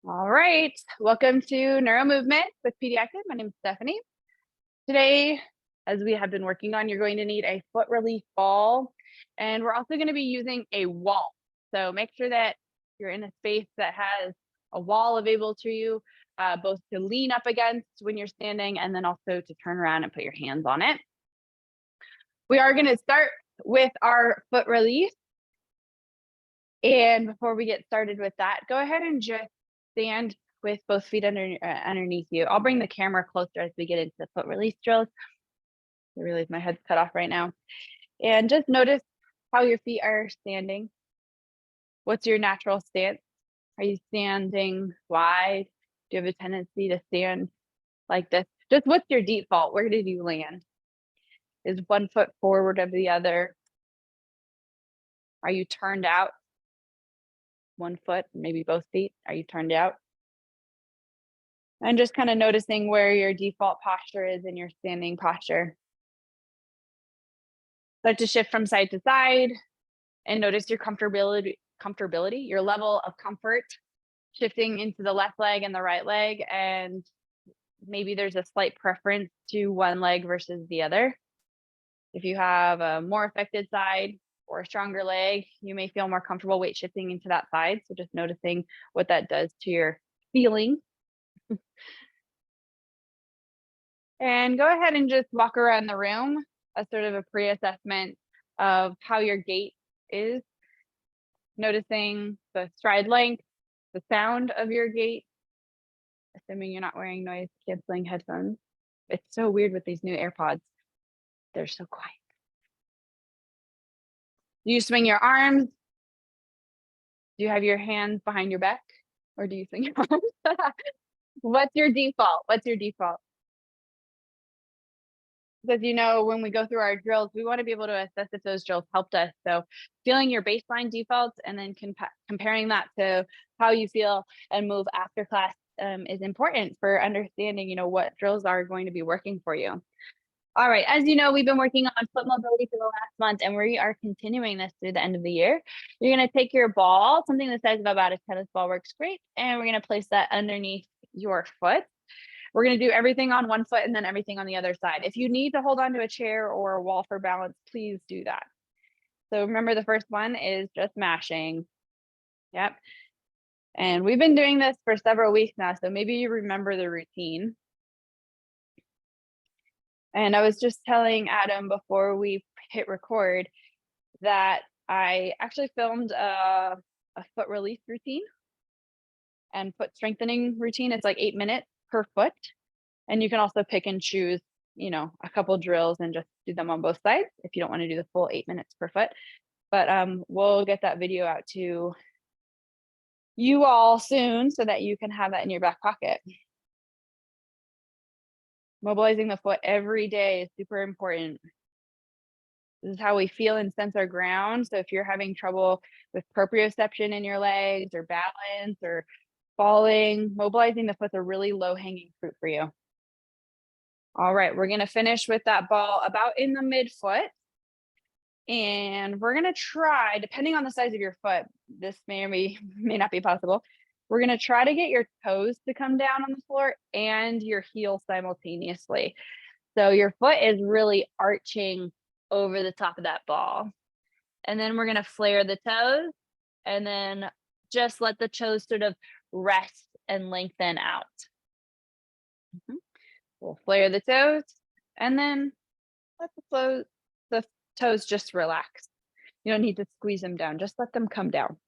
All right, welcome to Neuro-Movement with Pediatric. My name is Stephanie. Today, as we have been working on, you're going to need a foot relief ball, and we're also going to be using a wall. So make sure that you're in a space that has a wall available to you, both to lean up against when you're standing and then also to turn around and put your hands on it. We are going to start with our foot relief. And before we get started with that, go ahead and just stand with both feet underneath you. I'll bring the camera closer as we get into the foot release drills. I realize my head's cut off right now. And just notice how your feet are standing. What's your natural stance? Are you standing wide? Do you have a tendency to stand like this? Just what's your default? Where did you land? Is one foot forward of the other? Are you turned out? One foot, maybe both feet. Are you turned out? And just kind of noticing where your default posture is in your standing posture. Start to shift from side to side and notice your comfortability, your level of comfort shifting into the left leg and the right leg. And maybe there's a slight preference to one leg versus the other. If you have a more affected side or a stronger leg, you may feel more comfortable weight shifting into that side. So just noticing what that does to your feeling. And go ahead and just walk around the room as sort of a pre-assessment of how your gait is. Noticing the stride length, the sound of your gait, assuming you're not wearing noise canceling headphones. It's so weird with these new AirPods. They're so quiet. Do you swing your arms? Do you have your hands behind your back? Or do you swing your arms? What's your default? What's your default? Because when we go through our drills, we want to be able to assess if those drills helped us. So feeling your baseline defaults and then comparing that to how you feel and move after class is important for understanding, what drills are going to be working for you. All right, as you know, we've been working on foot mobility for the last month, and we are continuing this through the end of the year. You're going to take your ball, something the size of about a tennis ball works great, and we're going to place that underneath your foot. We're going to do everything on one foot and then everything on the other side. If you need to hold on to a chair or a wall for balance, please do that. So remember, the first one is just mashing. Yep. And we've been doing this for several weeks now, so maybe you remember the routine. And I was just telling Adam before we hit record that I actually filmed a foot release routine and foot strengthening routine. It's like 8 minutes per foot. And you can also pick and choose, a couple drills and just do them on both sides if you don't want to do the full 8 minutes per foot. But we'll get that video out to you all soon so that you can have that in your back pocket. Mobilizing the foot every day is super important. This is how we feel and sense our ground. So if you're having trouble with proprioception in your legs or balance or falling, mobilizing the foot's a really low-hanging fruit for you. All right, we're going to finish with that ball about in the midfoot. And we're going to try, depending on the size of your foot, this may or may not be possible. We're going to try to get your toes to come down on the floor and your heel simultaneously. So your foot is really arching over the top of that ball. And then we're going to flare the toes and then just let the toes sort of rest and lengthen out. We'll flare the toes and then let the toes just relax. You don't need to squeeze them down, just let them come down.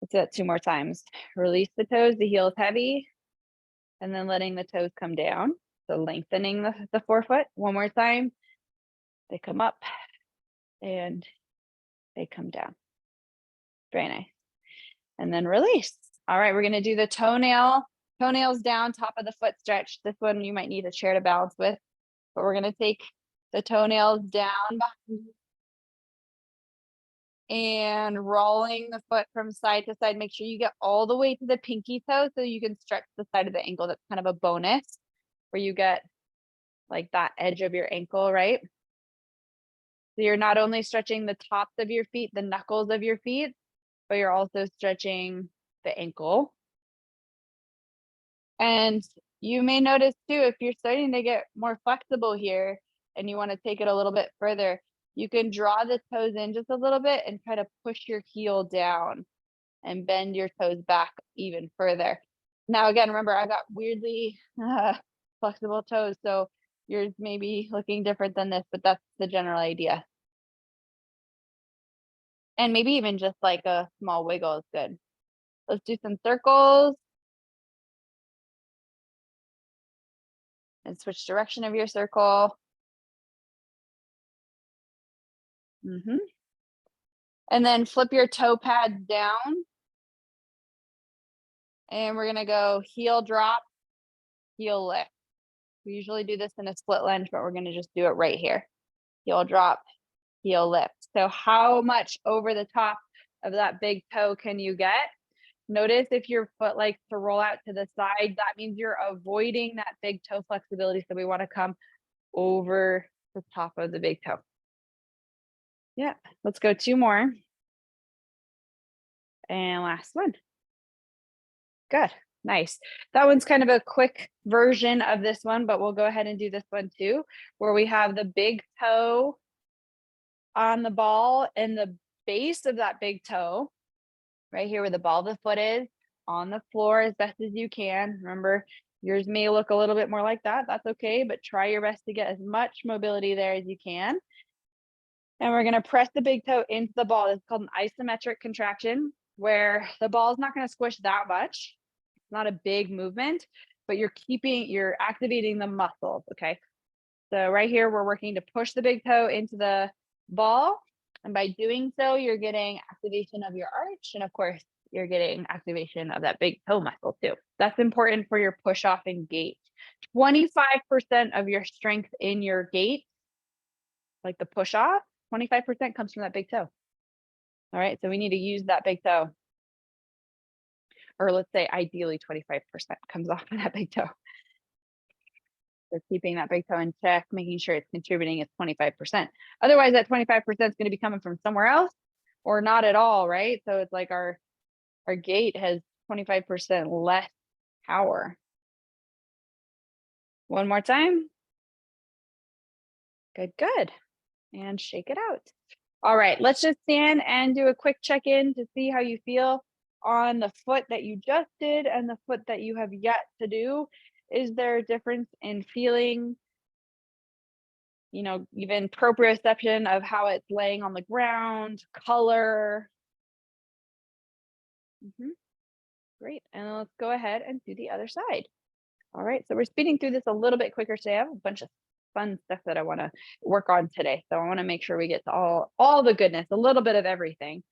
Let's do that 2 more times. Release the toes, the heel is heavy, and then letting the toes come down. So lengthening the forefoot. 1 more time. They come up and they come down. Very nice. And then release. All right, we're going to do the toenails down, top of the foot stretch. This one you might need a chair to balance with, but we're going to take the toenails down behind and rolling the foot from side to side. Make sure you get all the way to the pinky toe so you can stretch the side of the ankle. That's kind of a bonus where you get like that edge of your ankle, right? So you're not only stretching the tops of your feet, the knuckles of your feet, but you're also stretching the ankle. And you may notice too, if you're starting to get more flexible here and you want to take it a little bit further, you can draw the toes in just a little bit and try to push your heel down and bend your toes back even further. Now, again, remember, I got weirdly flexible toes, so yours may be looking different than this, but that's the general idea. And maybe even just like a small wiggle is good. Let's do some circles and switch direction of your circle. And then flip your toe pads down. And we're gonna go heel drop, heel lift. We usually do this in a split lunge, but we're gonna just do it right here. Heel drop, heel lift. So how much over the top of that big toe can you get? Notice if your foot likes to roll out to the side, that means you're avoiding that big toe flexibility. So we want to come over the top of the big toe. Yeah, let's go 2 more. And last one. Good. Nice. That one's kind of a quick version of this one, but we'll go ahead and do this one too, where we have the big toe on the ball and the base of that big toe, right here where the ball of the foot is, on the floor as best as you can. Remember, yours may look a little bit more like that. That's okay, but try your best to get as much mobility there as you can. And we're going to press the big toe into the ball. It's called an isometric contraction, where the ball is not going to squish that much. It's not a big movement, but you're activating the muscles. Okay. So right here, we're working to push the big toe into the ball. And by doing so, you're getting activation of your arch. And of course, you're getting activation of that big toe muscle too. That's important for your push off and gait. 25% of your strength in your gait, like the push off, 25% comes from that big toe. All right. So we need to use that big toe. Or let's say ideally 25% comes off of that big toe. So keeping that big toe in check, making sure it's contributing is 25%. Otherwise, that 25% is going to be coming from somewhere else or not at all, right? So it's like our gait has 25% less power. One more time. Good, good. And shake it out. All right, let's just stand and do a quick check-in to see how you feel on the foot that you just did and the foot that you have yet to do. Is there a difference in feeling, even proprioception of how it's laying on the ground, color? Great, and let's go ahead and do the other side. All right, so we're speeding through this a little bit quicker today. I have a bunch of fun stuff that I want to work on today. So I want to make sure we get to all the goodness, a little bit of everything.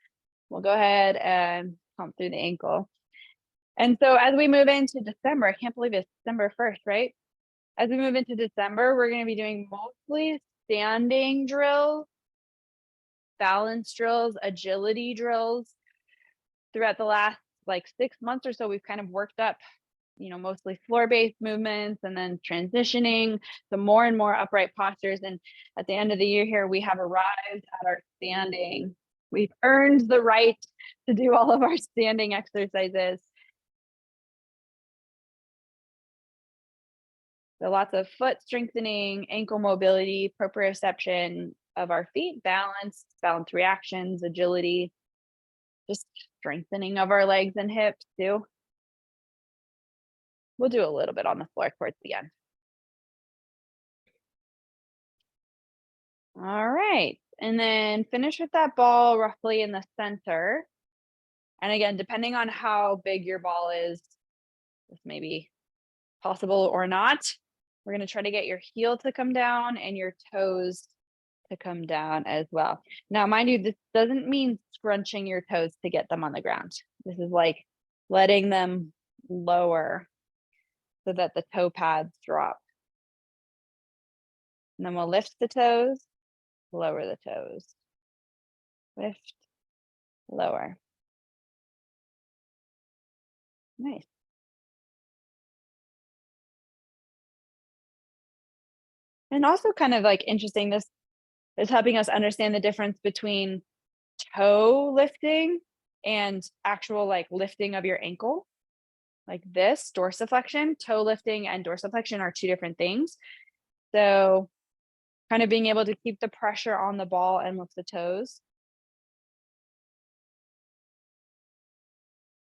We'll go ahead and pump through the ankle. And so as we move into December, I can't believe it's December 1st, right? As we move into December, we're going to be doing mostly standing drills, balance drills, agility drills. Throughout the last 6 months or so, we've kind of worked up, mostly floor-based movements and then transitioning to more and more upright postures. And at the end of the year here, we have arrived at our standing. We've earned the right to do all of our standing exercises. So lots of foot strengthening, ankle mobility, proprioception of our feet, balance reactions, agility, just strengthening of our legs and hips too. We'll do a little bit on the floor towards the end. All right. And then finish with that ball roughly in the center. And again, depending on how big your ball is, this may be possible or not. We're going to try to get your heel to come down and your toes to come down as well. Now, mind you, this doesn't mean scrunching your toes to get them on the ground. This is like letting them lower so that the toe pads drop. And then we'll lift the toes, lower the toes. Lift, lower. Nice. And also kind of interesting, this is helping us understand the difference between toe lifting and actual lifting of your ankle. like this, dorsiflexion. Toe lifting and dorsiflexion are two different things. So kind of being able to keep the pressure on the ball and lift the toes.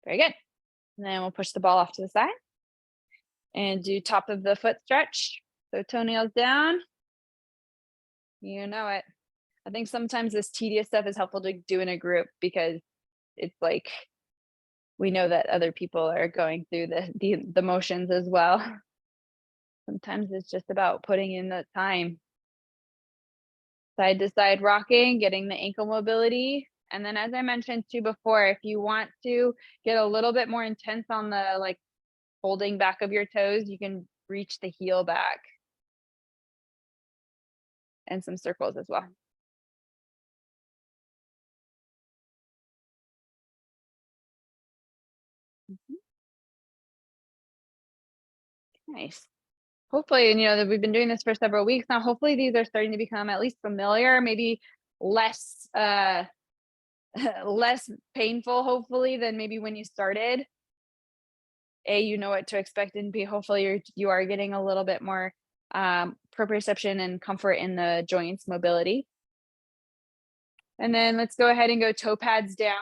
Very good. And then we'll push the ball off to the side and do top of the foot stretch. So toenails down. You know it. I think sometimes this tedious stuff is helpful to do in a group because it's like we know that other people are going through the motions as well. Sometimes it's just about putting in the time. Side to side rocking, getting the ankle mobility. And then as I mentioned too before, if you want to get a little bit more intense on the like holding back of your toes, you can reach the heel back. And some circles as well. Nice. Hopefully, and you know that we've been doing this for several weeks now. Hopefully these are starting to become at least familiar, maybe less less painful, hopefully, than maybe when you started. A, you know what to expect, and B, hopefully you are getting a little bit more proprioception and comfort in the joints mobility. And then let's go ahead and go toe pads down.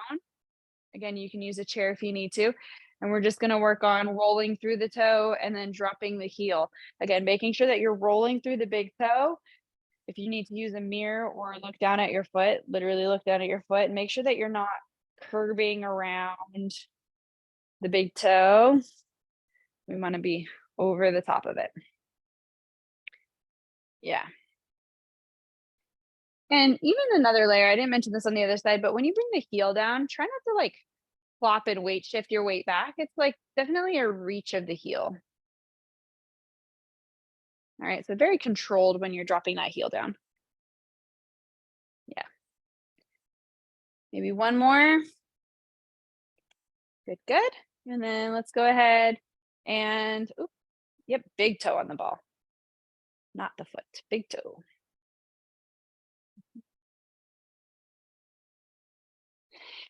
Again, you can use a chair if you need to. And we're just going to work on rolling through the toe and then dropping the heel. Again, making sure that you're rolling through the big toe. If you need to use a mirror or look down at your foot, literally look down at your foot and make sure that you're not curving around the big toe. We want to be over the top of it. Yeah. And even another layer, I didn't mention this on the other side, but when you bring the heel down, try not to like flop and weight shift your weight back. It's like definitely a reach of the heel. All right, so very controlled when you're dropping that heel down. Yeah. Maybe one more. Good, good. And then let's go ahead and, oops, yep, big toe on the ball. Not the foot, big toe.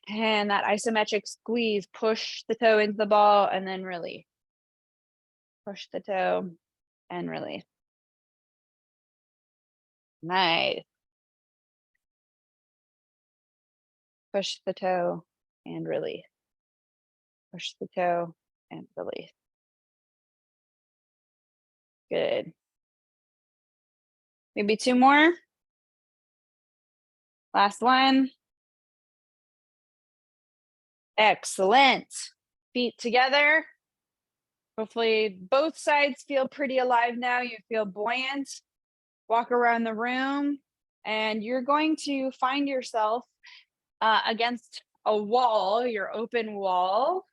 And that isometric squeeze, push the toe into the ball and then release. Push the toe and release. Nice. Push the toe and release. Push the toe and release. Good. Maybe two more. Last one. Excellent. Feet together. Hopefully both sides feel pretty alive now. You feel buoyant. Walk around the room and you're going to find yourself against a wall, your open wall.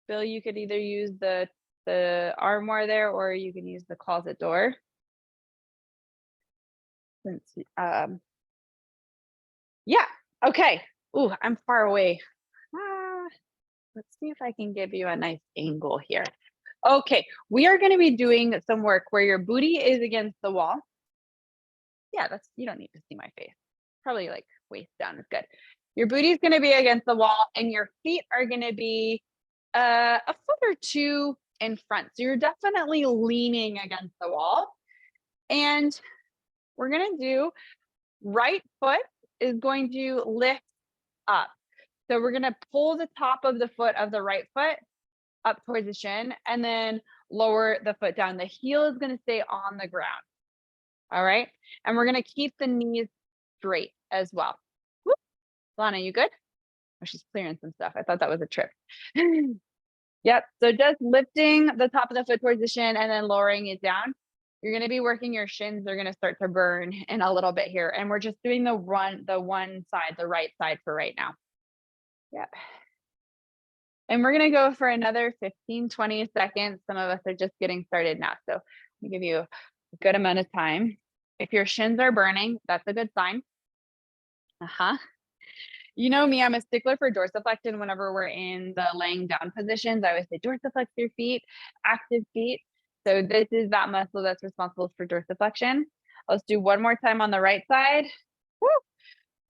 Bill, you could either use the armoire there or you can use the closet door. Since yeah, okay. Ooh, I'm far away. Let's see if I can give you a nice angle here. Okay, we are going to be doing some work where your booty is against the wall. Yeah, that's, you don't need to see my face. Probably like waist down is good. Your booty is going to be against the wall and your feet are going to be a foot or two in front. So you're definitely leaning against the wall. And we're going to do right foot is going to lift up. So we're going to pull the top of the foot of the right foot up towards the shin and then lower the foot down. The heel is going to stay on the ground. All right. And we're going to keep the knees straight as well. Whoop. Lana, you good? Oh, she's clearing some stuff. I thought that was a trip. Yep. So just lifting the top of the foot towards the shin and then lowering it down. You're going to be working your shins. They're going to start to burn in a little bit here. And we're just doing the one side, the right side for right now. Yep. And we're going to go for another 15, 20 seconds. Some of us are just getting started now. So let me give you a good amount of time. If your shins are burning, that's a good sign. You know me, I'm a stickler for dorsiflexion whenever we're in the laying down positions. I always say dorsiflex your feet, active feet. So this is that muscle that's responsible for dorsiflexion. Let's do one more time on the right side. Woo!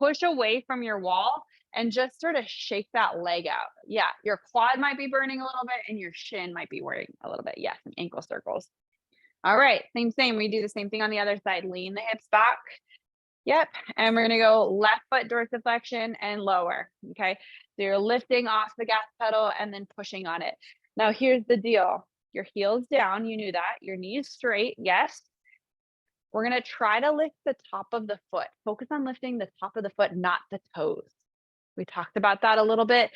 Push away from your wall and just sort of shake that leg out. Yeah, your quad might be burning a little bit and your shin might be worrying a little bit. Yes, and ankle circles. All right, same. We do the same thing on the other side. Lean the hips back. Yep, and we're gonna go left foot dorsiflexion and lower, okay? So you're lifting off the gas pedal and then pushing on it. Now here's the deal. Your heel's down, you knew that. Your knees straight, yes. We're gonna try to lift the top of the foot. Focus on lifting the top of the foot, not the toes. We talked about that a little bit.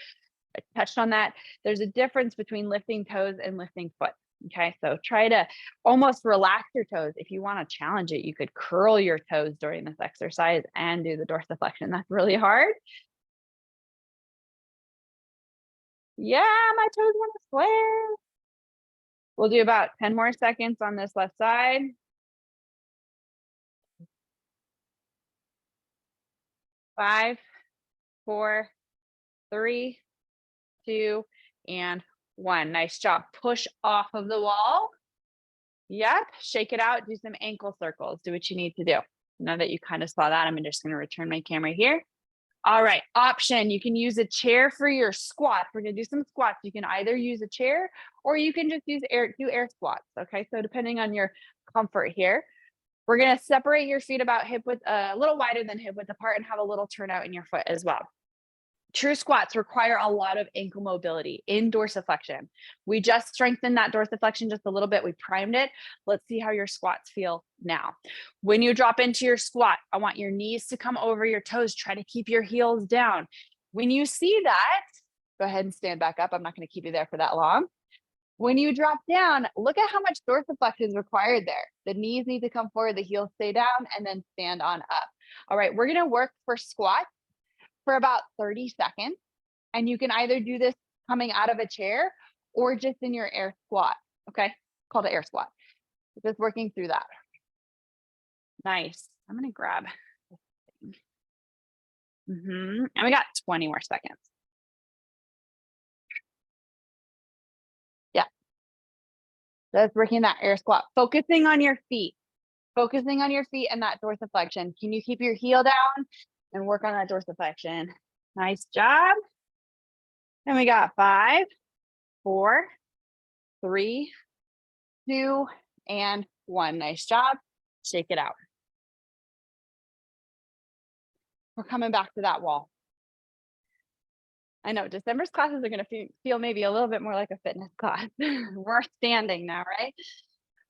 I touched on that. There's a difference between lifting toes and lifting foot. Okay, so try to almost relax your toes. If you want to challenge it, you could curl your toes during this exercise and do the dorsiflexion. That's really hard. Yeah, my toes want to square. We'll do about 10 more seconds on this left side. 5, 4, 3, 2, and 1. Nice job. Push off of the wall. Yep. Shake it out. Do some ankle circles. Do what you need to do. Now that you kind of saw that, I'm just going to return my camera here. All right. Option. You can use a chair for your squats. We're going to do some squats. You can either use a chair or you can just do air squats. Okay. So depending on your comfort here, we're going to separate your feet about hip width, a little wider than hip width apart, and have a little turnout in your foot as well. True squats require a lot of ankle mobility in dorsiflexion. We just strengthened that dorsiflexion just a little bit. We primed it. Let's see how your squats feel now. When you drop into your squat, I want your knees to come over your toes. Try to keep your heels down. When you see that, go ahead and stand back up. I'm not going to keep you there for that long. When you drop down, look at how much dorsiflexion is required there. The knees need to come forward, the heels stay down, and then stand on up. All right, we're going to work for squats for about 30 seconds. And you can either do this coming out of a chair or just in your air squat. Okay, called an air squat. Just working through that. Nice. I'm going to grab this thing. And we got 20 more seconds. Yeah. That's working that air squat. Focusing on your feet. Focusing on your feet and that dorsiflexion. Can you keep your heel down and work on that dorsiflexion? Nice job. And we got 5, 4, 3, 2, and 1. Nice job. Shake it out. We're coming back to that wall. I know December's classes are going to feel maybe a little bit more like a fitness class. We're standing now, right?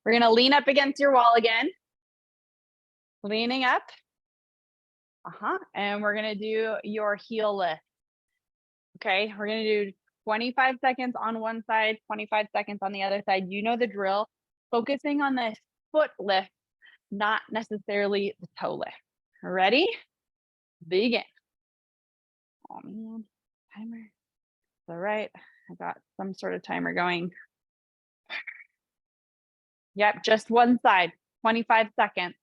We're going to lean up against your wall again. Leaning up. And we're going to do your heel lift. Okay, we're going to do 25 seconds on one side, 25 seconds on the other side. You know the drill. Focusing on the foot lift, not necessarily the toe lift. Ready? Begin. Oh man, timer. All right, I got some sort of timer going. Yep, just one side, 25 seconds.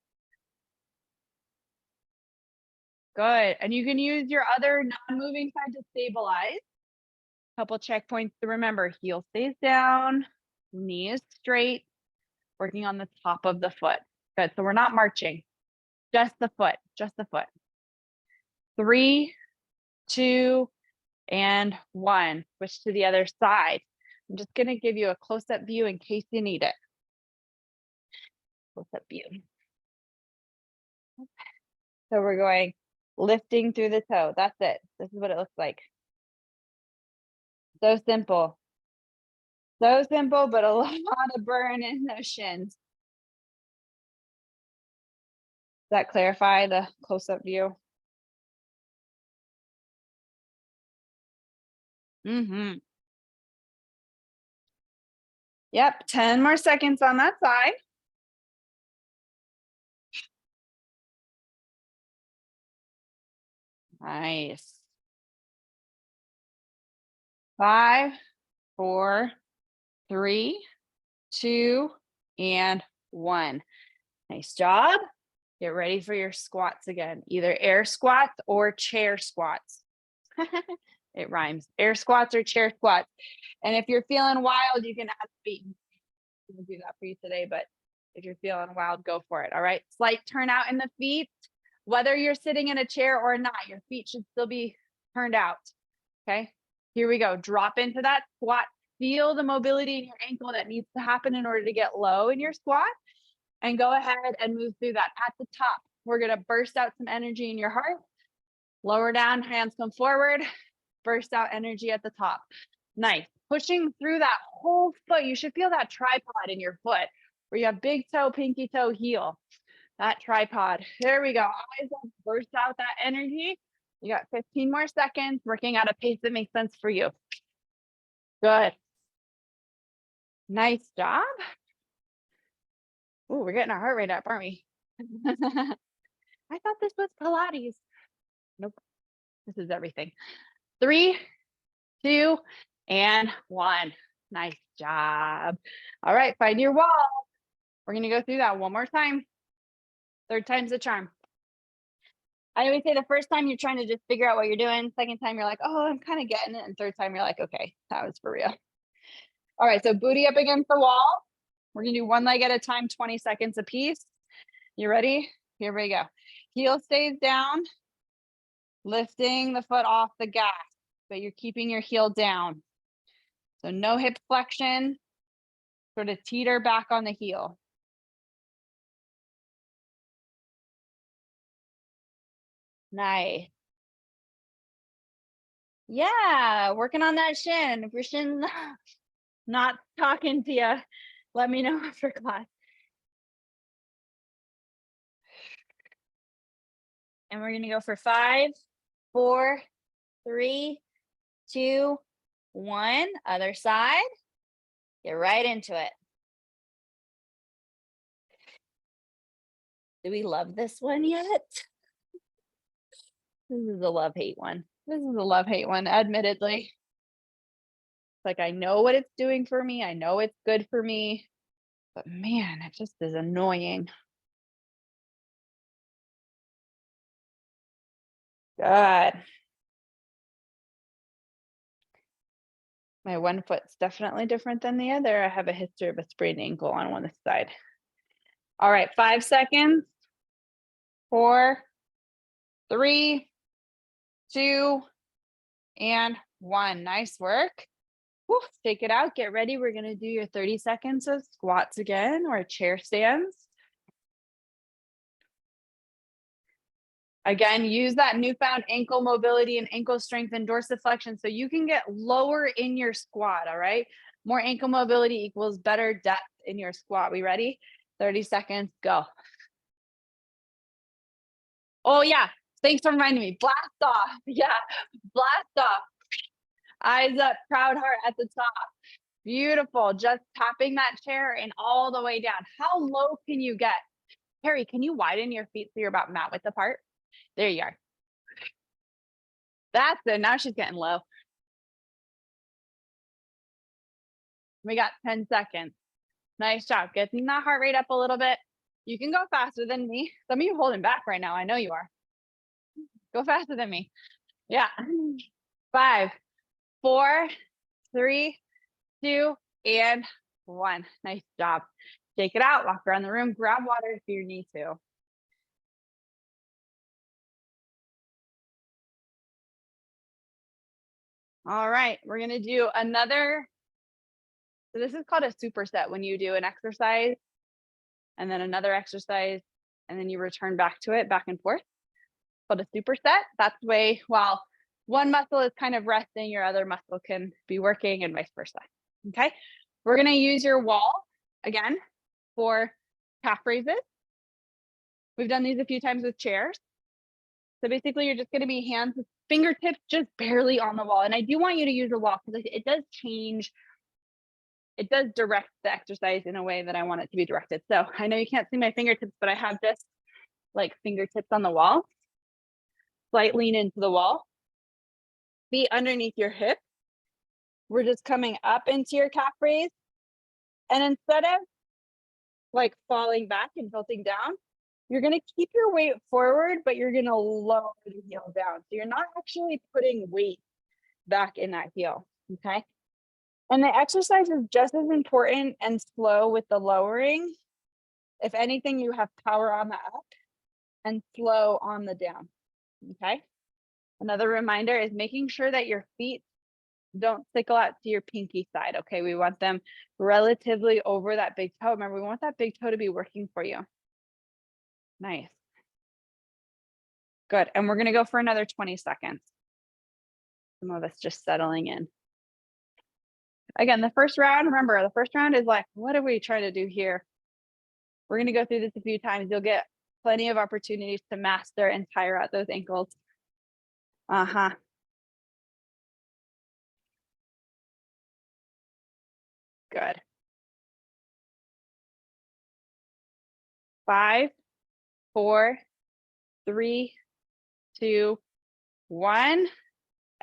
Good, and you can use your other non-moving side to stabilize. Couple checkpoints to remember. Heel stays down, knee is straight, working on the top of the foot. Good, so we're not marching, just the foot, just the foot. 3, 2, and 1. Switch to the other side. I'm just going to give you a close-up view in case you need it. Close-up view. So we're going lifting through the toe. That's it. This is what it looks like. So simple. So simple, but a lot of burn in those shins. Does that clarify the close-up view? Yep, 10 more seconds on that side. Nice. 5, 4, 3, 2, and 1. Nice job. Get ready for your squats again, either air squats or chair squats. It rhymes. Air squats or chair squats. And if you're feeling wild, you can add feet. I'm gonna do that for you today, but if you're feeling wild, go for it. All right. Slight turnout in the feet. Whether you're sitting in a chair or not, your feet should still be turned out. Okay, here we go. Drop into that squat. Feel the mobility in your ankle that needs to happen in order to get low in your squat. And go ahead and move through that. At the top, we're going to burst out some energy in your heart. Lower down, hands come forward. Burst out energy at the top. Nice. Pushing through that whole foot. You should feel that tripod in your foot where you have big toe, pinky toe, heel. That tripod. There we go. Eyes up, burst out that energy. You got 15 more seconds, working at a pace that makes sense for you. Good. Nice job. Oh, we're getting our heart rate up, aren't we? I thought this was Pilates. Nope. This is everything. 3, 2, and 1. Nice job. All right, find your wall. We're going to go through that one more time. Third time's the charm. I always say the first time you're trying to just figure out what you're doing. Second time you're like, oh, I'm kind of getting it. And third time you're like, okay, that was for real. All right, so booty up against the wall. We're going to do one leg at a time, 20 seconds apiece. You ready? Here we go. Heel stays down, lifting the foot off the gas, but you're keeping your heel down. So no hip flexion, sort of teeter back on the heel. Nice. Yeah, working on that shin. If your shin's not talking to you, let me know after class. And we're gonna go for 5, 4, 3, 2, 1. Other side. Get right into it. Do we love this one yet? This is a love-hate one. This is a love-hate one, admittedly. Like, I know what it's doing for me. I know it's good for me. But man, it just is annoying. Good. My one foot's definitely different than the other. I have a history of a sprained ankle on one side. All right, 5 seconds. 4, 3, 2, and 1. Nice work. Whew, shake it out. Get ready. We're going to do your 30 seconds of squats again, or chair stands. Again, use that newfound ankle mobility and ankle strength and dorsiflexion so you can get lower in your squat, all right? More ankle mobility equals better depth in your squat. We ready? 30 seconds, go. Oh yeah, thanks for reminding me. Blast off, yeah, blast off. Eyes up, proud heart at the top. Beautiful, just tapping that chair and all the way down. How low can you get? Harry, can you widen your feet so you're about mat width apart? There you are. That's it. Now she's getting low. We got 10 seconds. Nice job. Getting that heart rate up a little bit. You can go faster than me. Some of you holding back right now. I know you are. Go faster than me. Yeah. 5, 4, 3, 2, and 1. Nice job. Shake it out. Walk around the room. Grab water if you need to. All right. We're going to do another. So this is called a superset when you do an exercise and then another exercise, and then you return back to it, back and forth. It's called a superset. That's the way, while one muscle is kind of resting, your other muscle can be working and vice versa. Okay. We're going to use your wall again for calf raises. We've done these a few times with chairs. So basically you're just going to be hands with fingertips just barely on the wall. And I do want you to use your wall because it does change. It does direct the exercise in a way that I want it to be directed. So I know you can't see my fingertips, but I have just like fingertips on the wall. Slight lean into the wall. Feet underneath your hip. We're just coming up into your calf raise. And instead of like falling back and tilting down, you're going to keep your weight forward, but you're going to lower the heel down. So you're not actually putting weight back in that heel. Okay. And the exercise is just as important and slow with the lowering. If anything, you have power on the up and slow on the down. Okay. Another reminder is making sure that your feet don't stickle out to your pinky side, okay? We want them relatively over that big toe. Remember, we want that big toe to be working for you. Nice. Good. And we're going to go for another 20 seconds. Some of us just settling in. Again, the first round, remember, the first round is like, what are we trying to do here? We're going to go through this a few times. You'll get plenty of opportunities to master and tire out those ankles. Good. 5, 4, 3, 2, 1.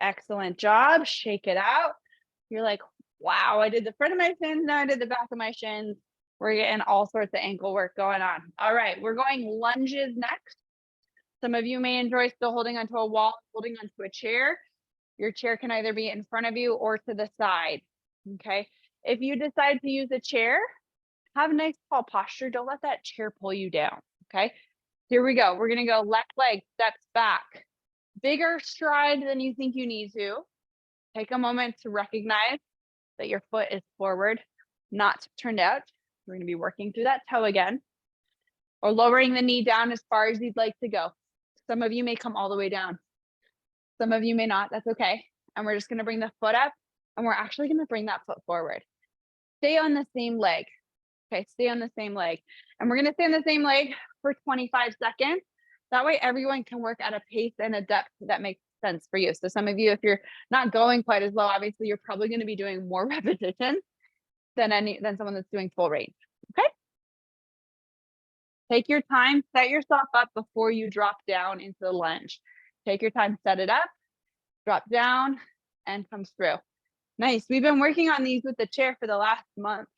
Excellent job. Shake it out. You're like, wow, I did the front of my shins. Now I did the back of my shins. We're getting all sorts of ankle work going on. All right, we're going lunges next. Some of you may enjoy still holding onto a wall, holding onto a chair. Your chair can either be in front of you or to the side. Okay. If you decide to use a chair, have a nice tall posture. Don't let that chair pull you down. Okay. Here we go. We're going to go left leg steps back. Bigger stride than you think you need to. Take a moment to recognize that your foot is forward, not turned out. We're going to be working through that toe again, or lowering the knee down as far as you'd like to go. Some of you may come all the way down. Some of you may not. That's okay. And we're just going to bring the foot up, and we're actually going to bring that foot forward. Stay on the same leg. Okay, stay on the same leg. And we're going to stay on the same leg for 25 seconds. That way everyone can work at a pace and a depth that makes sense for you. So some of you, if you're not going quite as low, obviously you're probably going to be doing more repetitions than someone that's doing full range. Okay. Take your time, set yourself up before you drop down into the lunge. Take your time, set it up, drop down, and comes through. Nice. We've been working on these with the chair for the last month.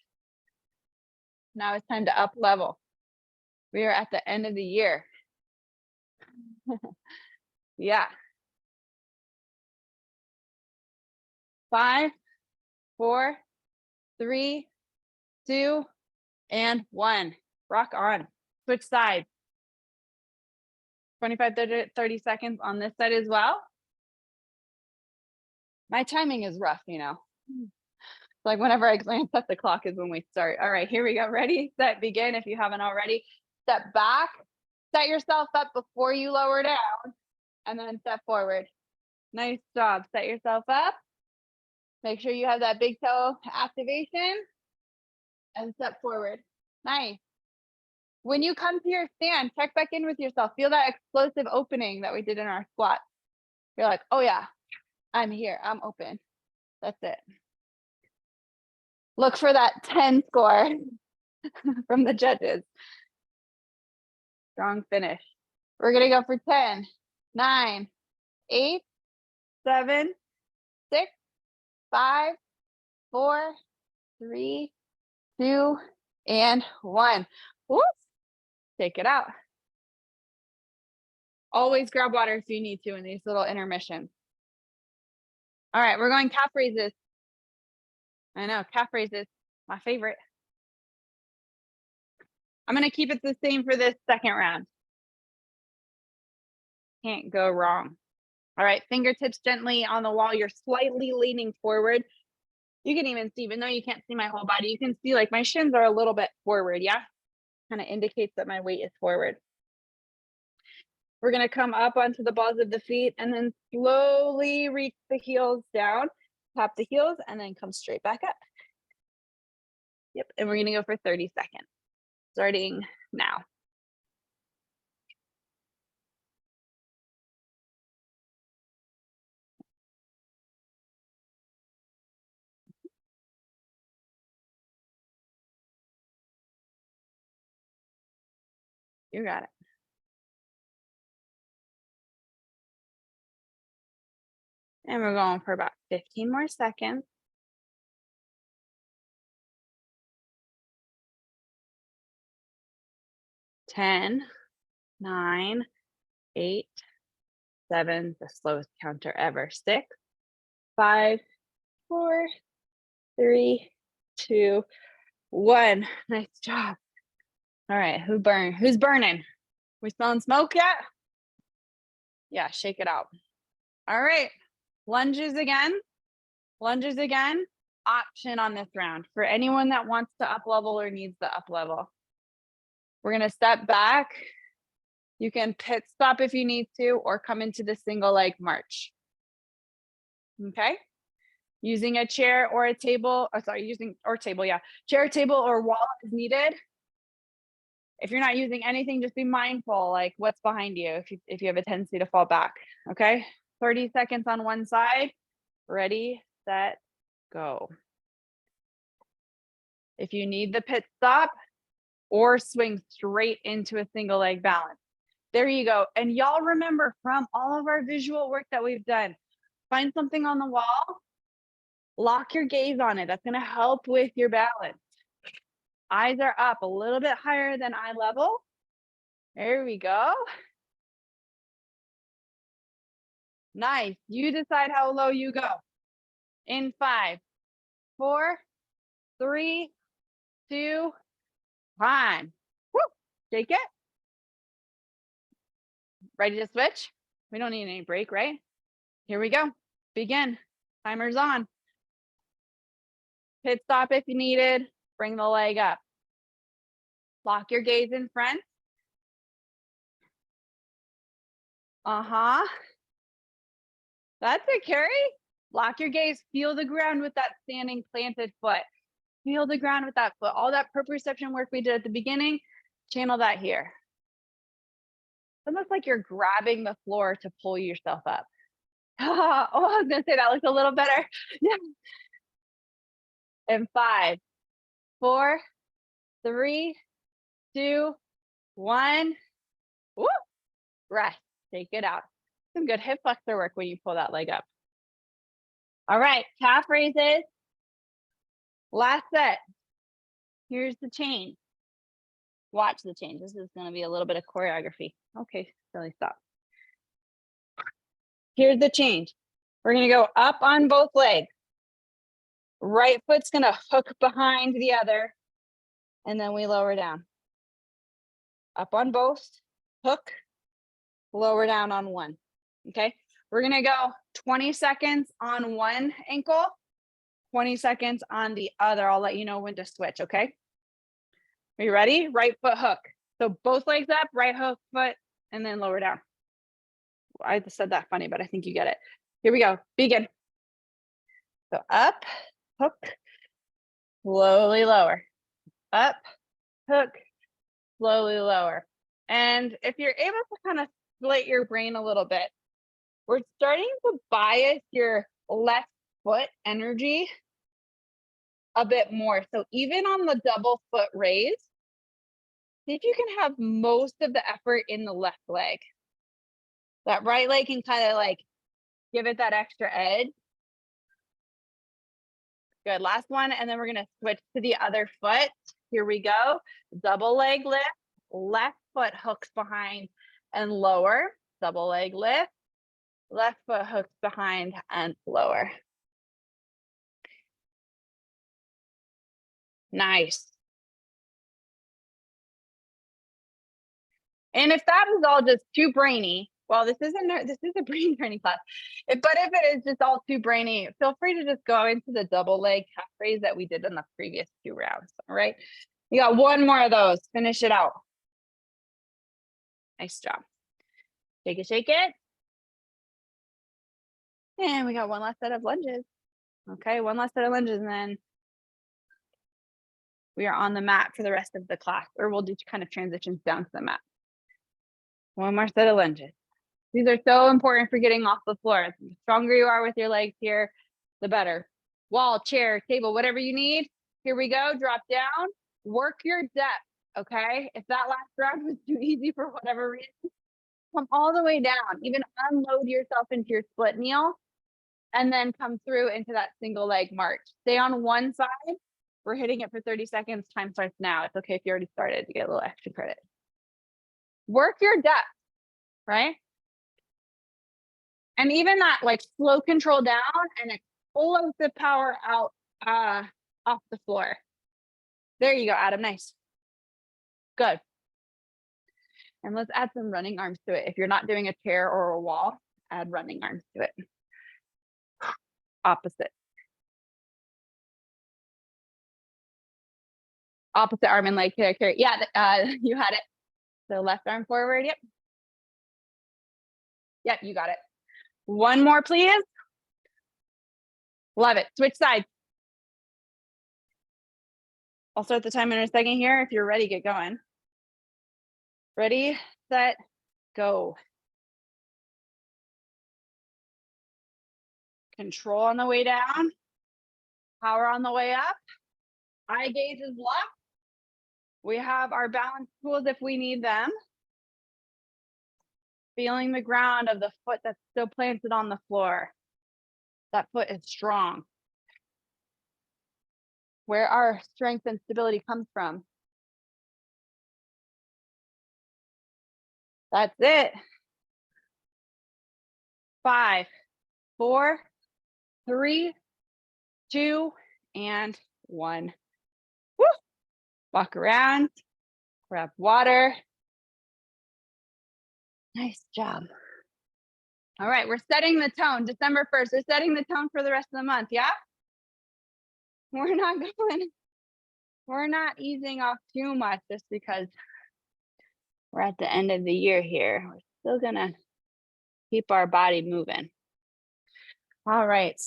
Now it's time to up level. We are at the end of the year. Yeah. 5, 4, 3, 2, and 1. Rock on. Switch sides. 25, 30 seconds on this side as well. My timing is rough, you know. Like whenever I glance at the clock is when we start. All right, here we go. Ready, set, begin. If you haven't already, step back, set yourself up before you lower down, and then step forward. Nice job. Set yourself up. Make sure you have that big toe activation and step forward. Nice. When you come to your stand, check back in with yourself. Feel that explosive opening that we did in our squat. You're like, oh yeah, I'm here. I'm open. That's it. Look for that 10 score from the judges. Strong finish. We're going to go for 10, 9, 8, 7, 6, 5, 4, 3, 2, and 1. Whoop. Take it out. Always grab water if you need to in these little intermissions. All right, we're going calf raises. I know, calf raises, my favorite. I'm going to keep it the same for this second round. Can't go wrong. All right, fingertips gently on the wall. You're slightly leaning forward. You can even see, even though you can't see my whole body, you can see like my shins are a little bit forward, yeah? Kind of indicates that my weight is forward. We're going to come up onto the balls of the feet and then slowly reach the heels down, tap the heels, and then come straight back up. Yep, and we're going to go for 30 seconds, starting now. You got it. And we're going for about 15 more seconds. 10, 9, 8, 7, the slowest counter ever. 6, 5, 4, 3, 2, 1. Nice job. All right, who's burning? We smelling smoke yet? Yeah, shake it out. All right, lunges again, lunges again. Option on this round for anyone that wants to up level or needs the up level. We're gonna step back. You can pit stop if you need to, or come into the single leg march. Okay. Using a chair or a table, chair, table, or wall is needed. If you're not using anything, just be mindful, like what's behind you if you have a tendency to fall back. Okay. 30 seconds on one side. Ready, set, go. If you need the pit stop, or swing straight into a single leg balance. There you go. And y'all remember from all of our visual work that we've done, find something on the wall, lock your gaze on it. That's going to help with your balance. Eyes are up a little bit higher than eye level. There we go. Nice. You decide how low you go. In 5, 4, 3, 2, 1. Woo! Shake it. Ready to switch? We don't need any break, right? Here we go. Begin. Timer's on. Pit stop if you needed. Bring the leg up. Lock your gaze in front. That's it, Carrie. Lock your gaze. Feel the ground with that standing planted foot. Feel the ground with that foot. All that proprioception work we did at the beginning, channel that here. It's almost like you're grabbing the floor to pull yourself up. Oh, I was going to say that looks a little better. Yeah. In 5, 4, 3, 2, 1. Woo! Rest. Take it out. Some good hip flexor work when you pull that leg up. All right, calf raises. Last set. Here's the change. Watch the change. This is going to be a little bit of choreography. Okay, silly, stop. Here's the change. We're going to go up on both legs. Right foot's going to hook behind the other, and then we lower down. Up on both, hook, lower down on one. Okay, we're going to go 20 seconds on one ankle, 20 seconds on the other. I'll let you know when to switch, okay? Are you ready? Right foot hook. So both legs up, right hook foot, and then lower down. I just said that funny, but I think you get it. Here we go. Begin. So up, hook, slowly lower. Up, hook, slowly lower. And if you're able to kind of split your brain a little bit, we're starting to bias your left foot energy a bit more. So even on the double foot raise, see if you can have most of the effort in the left leg. That right leg can kind of like give it that extra edge. Good, last one, and then we're gonna switch to the other foot. Here we go, double leg lift, left foot hooks behind and lower, double leg lift, left foot hooks behind and lower. Nice. And if that was all just too brainy, well, this is a brain training class. But if it is just all too brainy, feel free to just go into the double leg calf raise that we did in the previous 2 rounds. All right. You got one more of those. Finish it out. Nice job. Shake it, shake it. And we got one last set of lunges. Okay, one last set of lunges, and then we are on the mat for the rest of the class, or we'll do kind of transitions down to the mat. One more set of lunges. These are so important for getting off the floor. The stronger you are with your legs here, the better. Wall, chair, table, whatever you need. Here we go. Drop down. Work your depth, okay? If that last round was too easy for whatever reason, come all the way down. Even unload yourself into your split kneel, and then come through into that single leg march. Stay on one side. We're hitting it for 30 seconds. Time starts now. It's okay if you already started to get a little extra credit. Work your depth, right? And even that like slow control down and explosive power out off the floor. There you go, Adam. Nice. Good. And let's add some running arms to it. If you're not doing a chair or a wall, add running arms to it. Opposite. Opposite arm and leg. Carry. Yeah, you had it. So left arm forward. Yep. Yep, you got it. One more, please. Love it. Switch sides. I'll start the timer in a second here. If you're ready, get going. Ready, set, go. Control on the way down. Power on the way up. Eye gaze is locked. We have our balance tools if we need them. Feeling the ground of the foot that's still planted on the floor. That foot is strong. Where our strength and stability comes from. That's it. 5, 4, 3, 2, and 1. Woo! Walk around, grab water. Nice job. All right, we're setting the tone. December 1st, we're setting the tone for the rest of the month, yeah? We're not easing off too much just because we're at the end of the year here. We're still gonna keep our body moving. All right.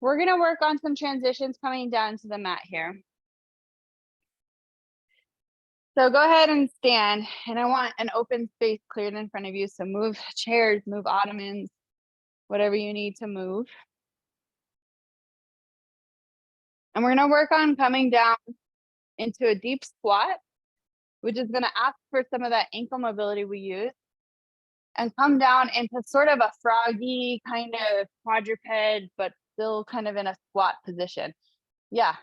We're gonna work on some transitions coming down to the mat here. So go ahead and stand, and I want an open space cleared in front of you. So move chairs, move ottomans, whatever you need to move. And we're gonna work on coming down into a deep squat, which is gonna ask for some of that ankle mobility we use, and come down into sort of a froggy kind of quadruped, but still kind of in a squat position. Yeah,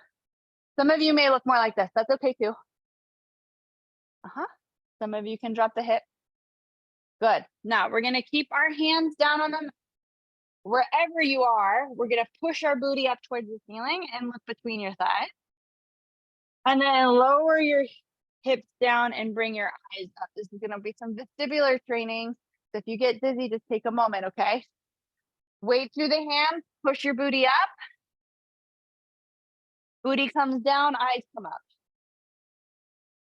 some of you may look more like this. That's okay too. Some of you can drop the hip. Good. Now we're gonna keep our hands down on them. Wherever you are, we're gonna push our booty up towards the ceiling and look between your thighs. And then lower your hips down and bring your eyes up. This is gonna be some vestibular training. So if you get dizzy, just take a moment, okay? Weight through the hands, push your booty up. Booty comes down, eyes come up.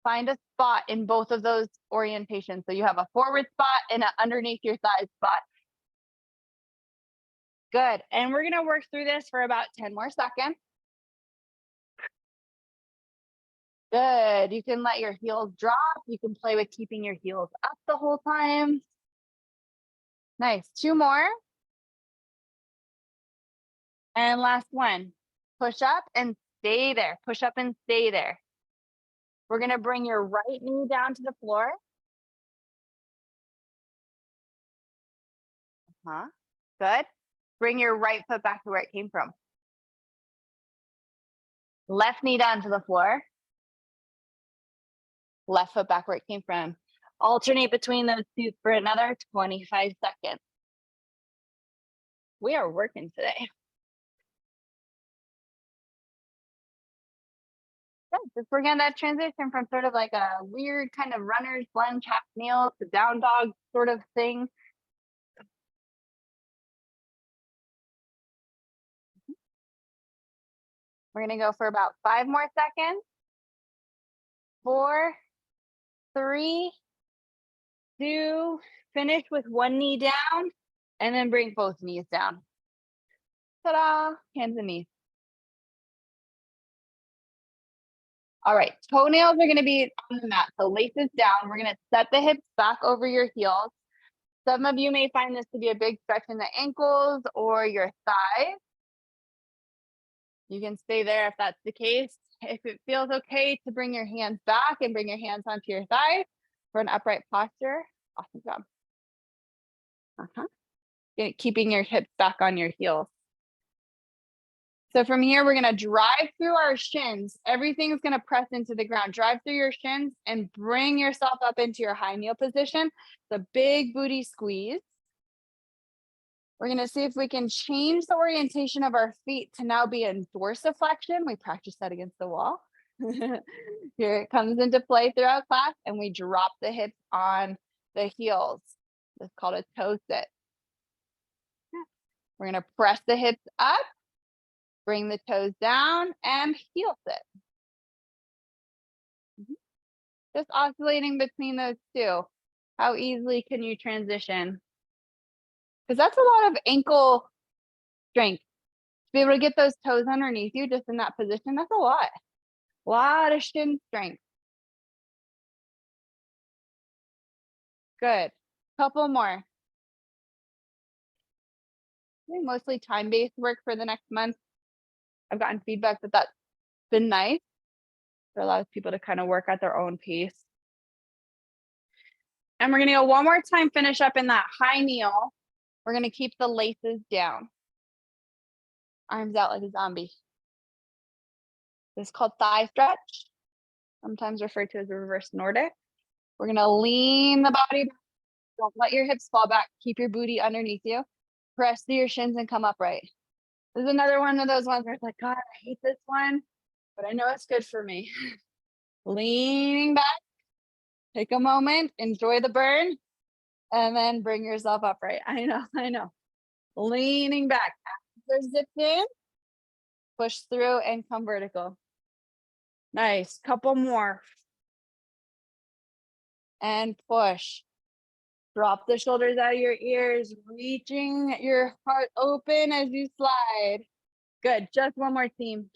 Find a spot in both of those orientations. So you have a forward spot and an underneath your thigh spot. Good. And we're gonna work through this for about 10 more seconds. Good. You can let your heels drop. You can play with keeping your heels up the whole time. Nice. 2 more. And last one. Push up and stay there. Push up and stay there. We're going to bring your right knee down to the floor. Good. Bring your right foot back to where it came from. Left knee down to the floor. Left foot back where it came from. Alternate between those two for another 25 seconds. We are working today. Just working on that transition from sort of like a weird kind of runner's lunge half kneel to down dog sort of thing. We're going to go for about 5 more seconds. 4, 3, 2, finish with one knee down, and then bring both knees down. Ta-da, hands and knees. All right, toenails are gonna be on the mat, so laces down. We're gonna set the hips back over your heels. Some of you may find this to be a big stretch in the ankles or your thighs. You can stay there if that's the case. If it feels okay to bring your hands back and bring your hands onto your thighs for an upright posture, awesome job. Keeping your hips back on your heels. So from here, we're gonna drive through our shins. Everything's gonna press into the ground. Drive through your shins and bring yourself up into your high kneel position. The big booty squeeze. We're gonna see if we can change the orientation of our feet to now be in dorsiflexion. We practice that against the wall. Here it comes into play throughout class, and we drop the hips on the heels. It's called a toe sit. We're gonna press the hips up, bring the toes down, and heel sit. Just oscillating between those two. How easily can you transition? Because that's a lot of ankle strength. To be able to get those toes underneath you just in that position, that's a lot. A lot of shin strength. Good. Couple more. Doing mostly time-based work for the next month. I've gotten feedback that that's been nice. It allows people to kind of work at their own pace. And we're gonna go one more time, finish up in that high kneel. We're gonna keep the laces down. Arms out like a zombie. This is called thigh stretch, sometimes referred to as a reverse Nordic. We're gonna lean the body back. Don't let your hips fall back. Keep your booty underneath you. Press through your shins and come upright. This is another one of those ones where it's like, God, I hate this one, but I know it's good for me. Leaning back, take a moment, enjoy the burn, and then bring yourself upright. I know. Leaning back, after zip in, push through and come vertical. Nice, couple more. And push. Drop the shoulders out of your ears, reaching your heart open as you slide. Good, just one more team,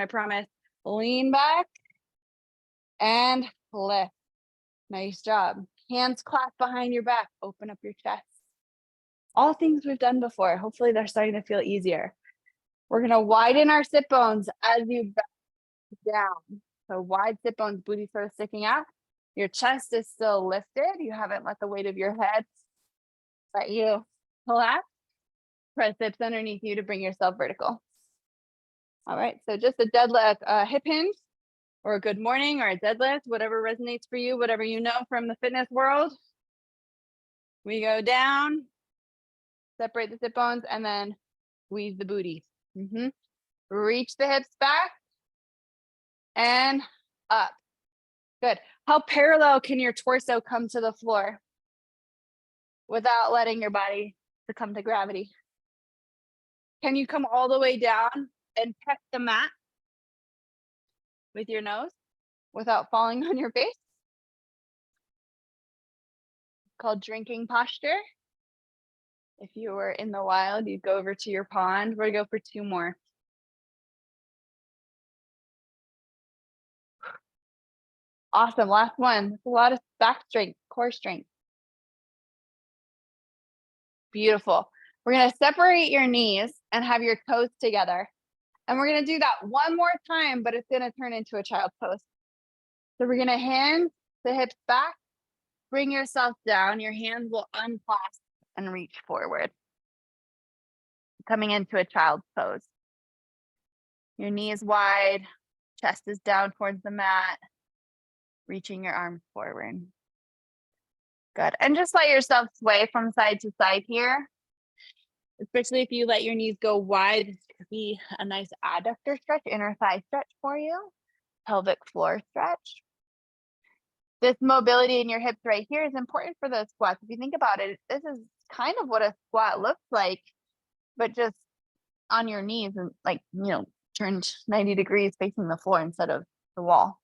I promise. Lean back and lift. Nice job. Hands clasped behind your back, open up your chest. All things we've done before. Hopefully they're starting to feel easier. We're gonna widen our sit bones as you back down. So wide sit bones, booty sort of sticking out. Your chest is still lifted. You haven't let the weight of your head let you collapse. Press hips underneath you to bring yourself vertical. All right, so just a deadlift, hip hinge, or a good morning, or a deadlift, whatever resonates for you, whatever you know from the fitness world. We go down, separate the sit bones, and then squeeze the booty. Reach the hips back and up. Good. How parallel can your torso come to the floor without letting your body succumb to gravity? Can you come all the way down and touch the mat with your nose without falling on your face? Called drinking posture. If you were in the wild, you'd go over to your pond. We're gonna go for two more. Awesome, last one. That's a lot of back strength, core strength. Beautiful. We're gonna separate your knees and have your toes together. And we're gonna do that one more time, but it's gonna turn into a child's pose. So we're gonna hand the hips back, bring yourself down. Your hands will unclasp and reach forward. Coming into a child's pose. Your knees wide, chest is down towards the mat, reaching your arms forward. Good. And just let yourself sway from side to side here. Especially if you let your knees go wide, this could be a nice adductor stretch, inner thigh stretch for you, pelvic floor stretch. This mobility in your hips right here is important for those squats. If you think about it, this is kind of what a squat looks like, but just on your knees and like, turned 90 degrees facing the floor instead of the wall.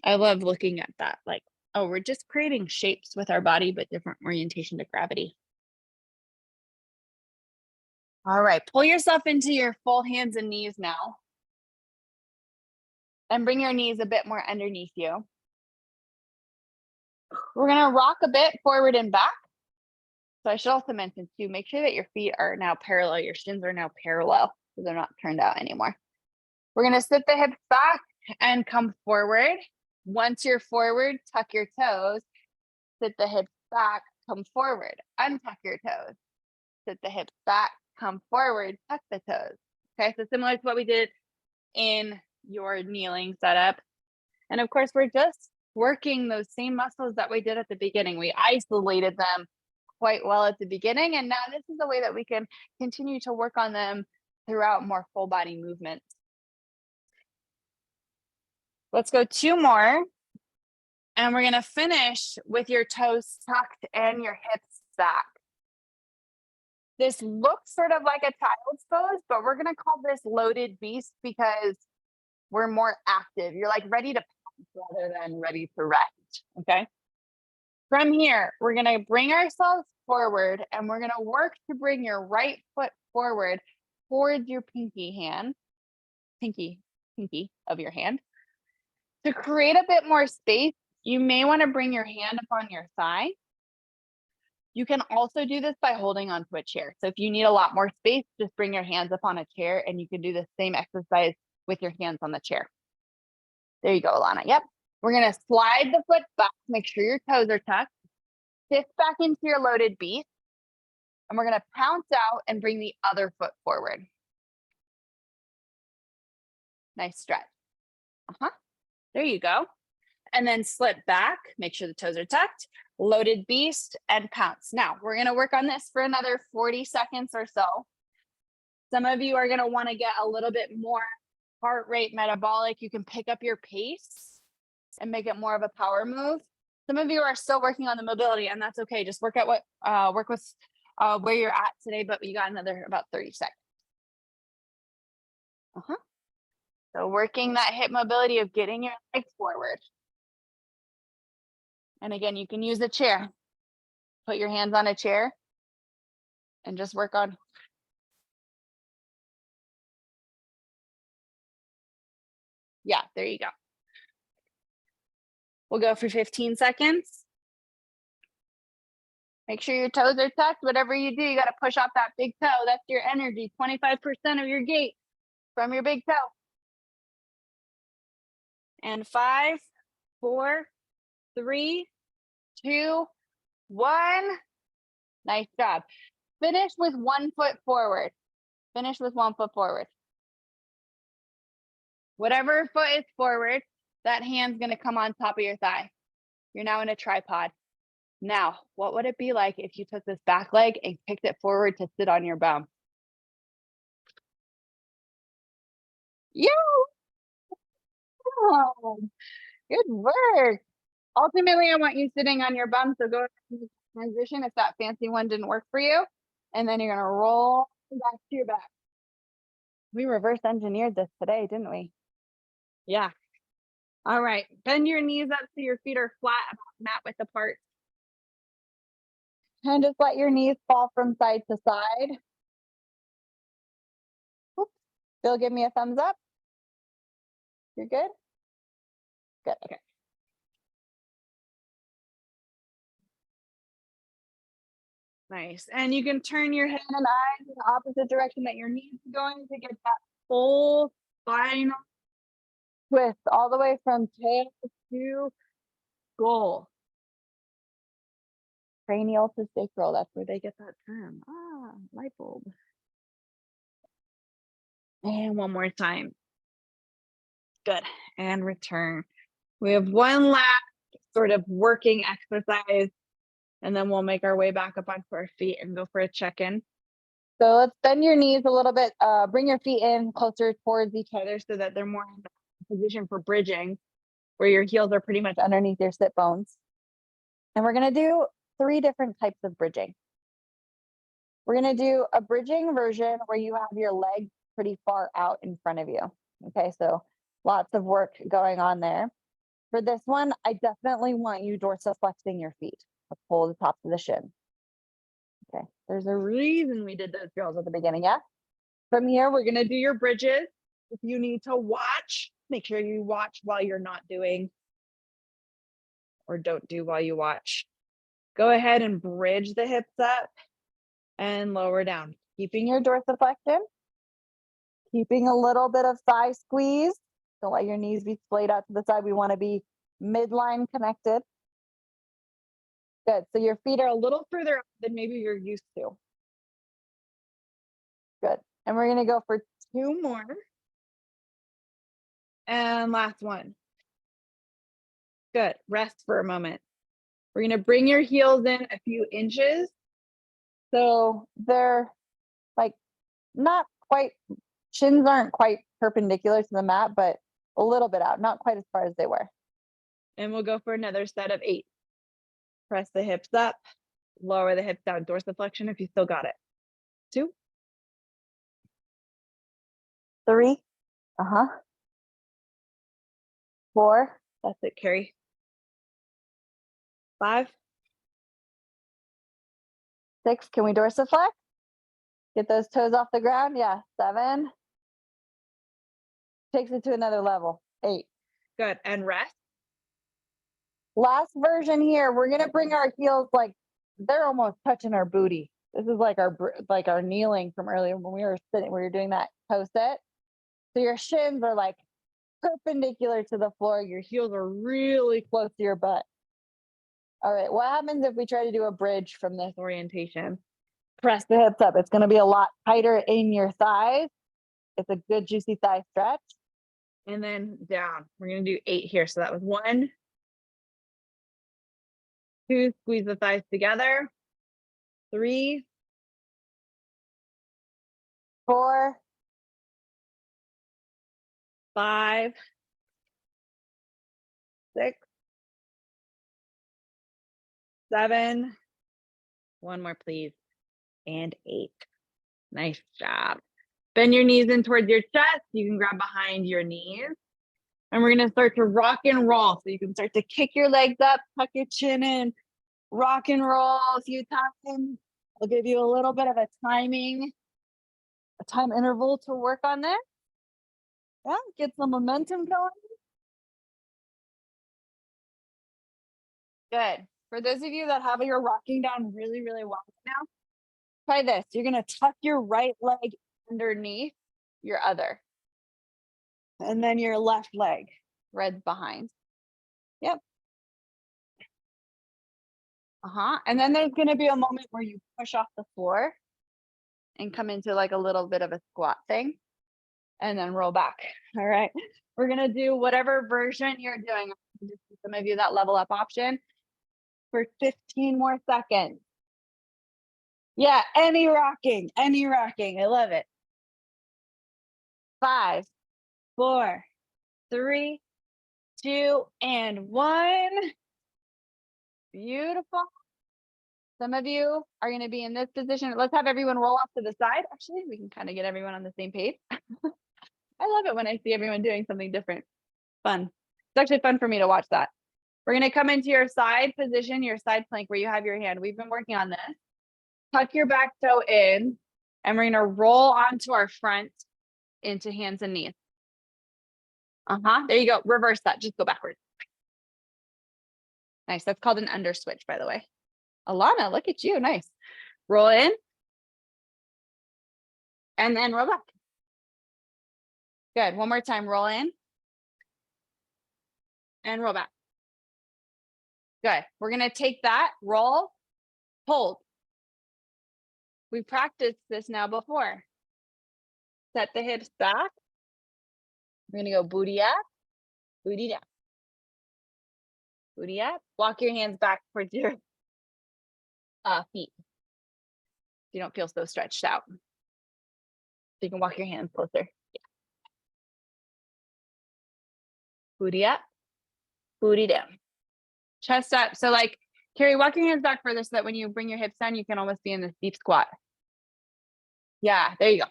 I love looking at that. Like, oh, we're just creating shapes with our body, but different orientation to gravity. All right, pull yourself into your full hands and knees now. And bring your knees a bit more underneath you. We're gonna rock a bit forward and back. So I should also mention too, make sure that your feet are now parallel, your shins are now parallel, so they're not turned out anymore. We're gonna sit the hips back and come forward. Once you're forward, tuck your toes, sit the hips back, come forward, untuck your toes, sit the hips back, come forward, tuck the toes. Okay, so similar to what we did in your kneeling setup. And of course, we're just working those same muscles that we did at the beginning. We isolated them quite well at the beginning, and now this is the way that we can continue to work on them throughout more full body movements. Let's go two more. And we're gonna finish with your toes tucked and your hips back. This looks sort of like a child's pose, but we're gonna call this loaded beast because we're more active. You're like ready to pounce rather than ready to rest, okay? From here, we're gonna bring ourselves forward and we're gonna work to bring your right foot forward towards your pinky of your hand. To create a bit more space, you may wanna bring your hand upon your thigh. You can also do this by holding onto a chair. So if you need a lot more space, just bring your hands up on a chair and you can do the same exercise with your hands on the chair. There you go, Alana. Yep. We're gonna slide the foot back, make sure your toes are tucked, shift back into your loaded beast, and we're gonna pounce out and bring the other foot forward. Nice stretch. There you go. And then slip back, make sure the toes are tucked, loaded beast, and pounce. Now, we're gonna work on this for another 40 seconds or so. Some of you are gonna wanna get a little bit more heart rate metabolic. You can pick up your pace and make it more of a power move. Some of you are still working on the mobility, and that's okay. Just work with where you're at today, but you got another about 30 seconds. So working that hip mobility of getting your legs forward. And again, you can use a chair. Put your hands on a chair and just work on. Yeah, there you go. We'll go for 15 seconds. Make sure your toes are tucked. Whatever you do, you got to push off that big toe. That's your energy. 25% of your gait from your big toe. And 5, 4, 3, 2, 1. Nice job. Finish with 1 foot forward. Finish with 1 foot forward. Whatever foot is forward, that hand's going to come on top of your thigh. You're now in a tripod. Now, what would it be like if you took this back leg and kicked it forward to sit on your bum? You. Oh, good work. Ultimately, I want you sitting on your bum. So go ahead and transition if that fancy one didn't work for you. And then you're going to roll back to your back. We reverse engineered this today, didn't we? Yeah. All right. Bend your knees up so your feet are flat, mat width apart. And just let your knees fall from side to side. Oops. Bill, give me a thumbs up. You're good? Good. Okay. Nice. And you can turn your head and eyes in the opposite direction that your knees are going to get that full spinal twist all the way from tail to skull. Cranial to sacral. That's where they get that term. Ah, light bulb. And one more time. Good. And return. We have one last sort of working exercise, and then we'll make our way back up onto our feet and go for a check-in. So let's bend your knees a little bit. Bring your feet in closer towards each other so that they're more in position for bridging, where your heels are pretty much underneath your sit bones. And we're going to do 3 different types of bridging. We're going to do a bridging version where you have your legs pretty far out in front of you. Okay, so lots of work going on there. For this one, I definitely want you dorsiflexing your feet. Let's pull the tops of the shin. Okay, there's a reason we did those drills at the beginning, yeah? From here, we're gonna do your bridges. If you need to watch, make sure you watch while you're not doing, or don't do while you watch. Go ahead and bridge the hips up and lower down. Keeping your dorsiflexion, keeping a little bit of thigh squeeze. Don't let your knees be splayed out to the side. We wanna be midline connected. Good, so your feet are a little further up than maybe you're used to. Good, and we're gonna go for 2 more. And last one. Good, rest for a moment. We're gonna bring your heels in a few inches. So they're like not quite, shins aren't quite perpendicular to the mat, but a little bit out, not quite as far as they were. And we'll go for another set of 8. Press the hips up, lower the hips down, dorsiflexion if you still got it. 2, 3, 4, that's it, Carrie. 5, 6, can we dorsiflex? Get those toes off the ground, yeah, 7. Takes it to another level, 8. Good, and rest. Last version here, we're gonna bring our heels like they're almost touching our booty. This is like our kneeling from earlier when we were sitting, we were doing that toe sit. So your shins are like perpendicular to the floor. Your heels are really close to your butt. All right, what happens if we try to do a bridge from this orientation? Press the hips up. It's gonna be a lot tighter in your thighs. It's a good juicy thigh stretch. And then down. We're gonna do 8 here. So that was 1, 2, squeeze the thighs together. 3, 4, 5, 6, 7. One more, please. And 8. Nice job. Bend your knees in towards your chest. You can grab behind your knees. And we're going to start to rock and roll. So you can start to kick your legs up, tuck your chin in, rock and roll a few times. I'll give you a little bit of a time interval to work on this. Yeah, get some momentum going. Good. For those of you that have your rocking down really, really well now, try this. You're going to tuck your right leg underneath your other. And then your left leg right behind. Yep. And then there's going to be a moment where you push off the floor and come into like a little bit of a squat thing and then roll back. All right. We're going to do whatever version you're doing. Just some of you that level up option for 15 more seconds. Yeah, any rocking. I love it. 5, 4, 3, 2, and 1. Beautiful. Some of you are going to be in this position. Let's have everyone roll off to the side. Actually, we can kind of get everyone on the same page. I love it when I see everyone doing something different. Fun. It's actually fun for me to watch that. We're going to come into your side position, your side plank where you have your hand. We've been working on this. Tuck your back toe in, and we're going to roll onto our front into hands and knees. There you go. Reverse that. Just go backwards. Nice. That's called an under switch, by the way. Alana, look at you. Nice. Roll in. And then roll back. Good. One more time. Roll in. And roll back. Good. We're going to take that, roll, hold. We practiced this now before. Set the hips back. We're going to go booty up, booty down. Booty up. Walk your hands back towards your feet. You don't feel so stretched out. So you can walk your hands closer. Yeah. Booty up, booty down. Chest up. So like, Carrie, walk your hands back further so that when you bring your hips down, you can almost be in this deep squat. Yeah, there you go.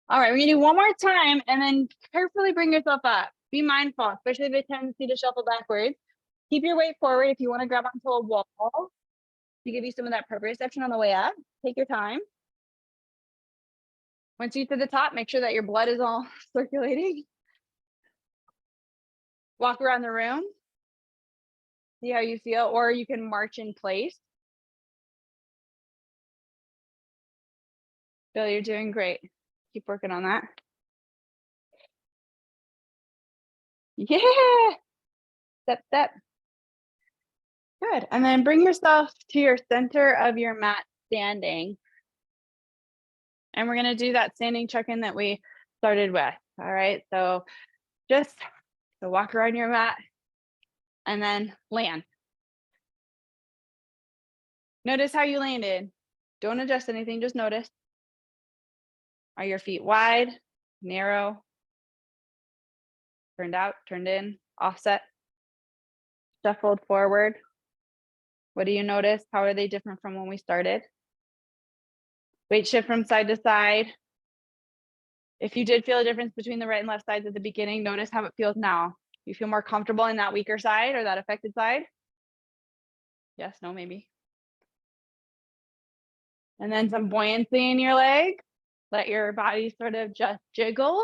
All right, we're gonna do one more time and then carefully bring yourself up. Be mindful, especially if you have a tendency to shuffle backwards. Keep your weight forward if you want to grab onto a wall to give you some of that proprioception on the way up. Take your time. Once you get to the top, make sure that your blood is all circulating. Walk around the room. See how you feel, or you can march in place. Bill, you're doing great. Keep working on that. Yeah. Step, step. Good. And then bring yourself to your center of your mat standing. And we're going to do that standing check-in that we started with. All right. So just walk around your mat and then land. Notice how you landed. Don't adjust anything. Just notice. Are your feet wide, narrow, turned out, turned in, offset, shuffled forward? What do you notice? How are they different from when we started? Weight shift from side to side. If you did feel a difference between the right and left sides at the beginning, notice how it feels now. You feel more comfortable in that weaker side or that affected side? Yes, no, maybe. And then some buoyancy in your leg. Let your body sort of just jiggle.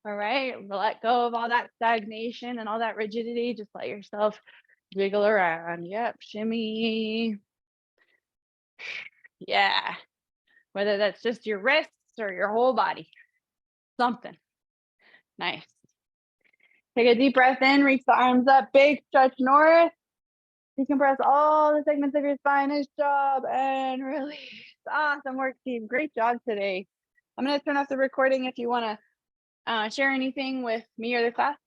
All right, let go of all that stagnation and all that rigidity. Just let yourself jiggle around. Yep, shimmy. Yeah, whether that's just your wrists or your whole body, something. Nice. Take a deep breath in, reach the arms up, big stretch north. Decompress all the segments of your spine. Nice job, and release. Awesome work, team. Great job today. I'm going to turn off the recording if you want to share anything with me or the class.